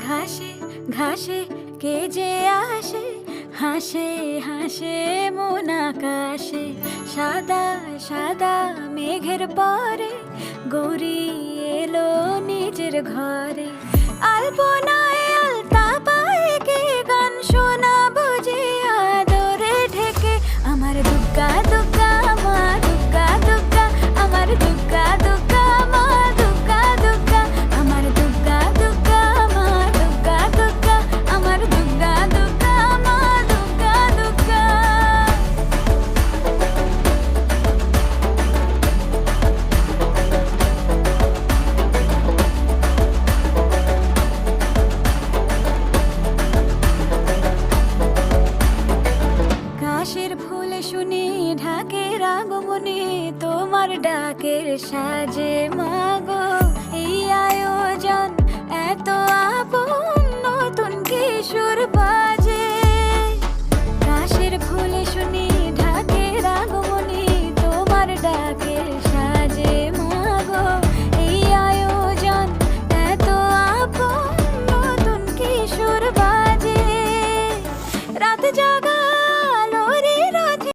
ঘাসে ঘাসে কে যে আসে, হাসে হাসে মন আকাশে। সাদা সাদা মেঘের পরে গৌরী এলো নিজের ঘরে। আলপনায় আলতা পায়ে কে গান শোনাবো যে আদরে ঢেকে। আমার দুগ্গা দুগ্গা মা দুগ্গা দুগ্গা, আমার দুগ্গা দুগ্গা মা দুগ্গা দুগ্গা, আমার দুগ্গা দুগ্গা মা দুগ্গা দুগ্গা, আমার দুগ্গা দুগ্গা মা দুগ্গা দুগ্গা। কাশের ফুল শুনি ঢাকের আগমনে, তোমার ডাকের সাজে মাগো এই আয়োজন এত আপন, নতুন কিশোর বাজে। কাশের ফুল শুনি ঢাকের আগমনে, তোমার ডাকের সাজে মাগো এই আয়োজন এত আপন, নতুন কিশোর বাজে। রাত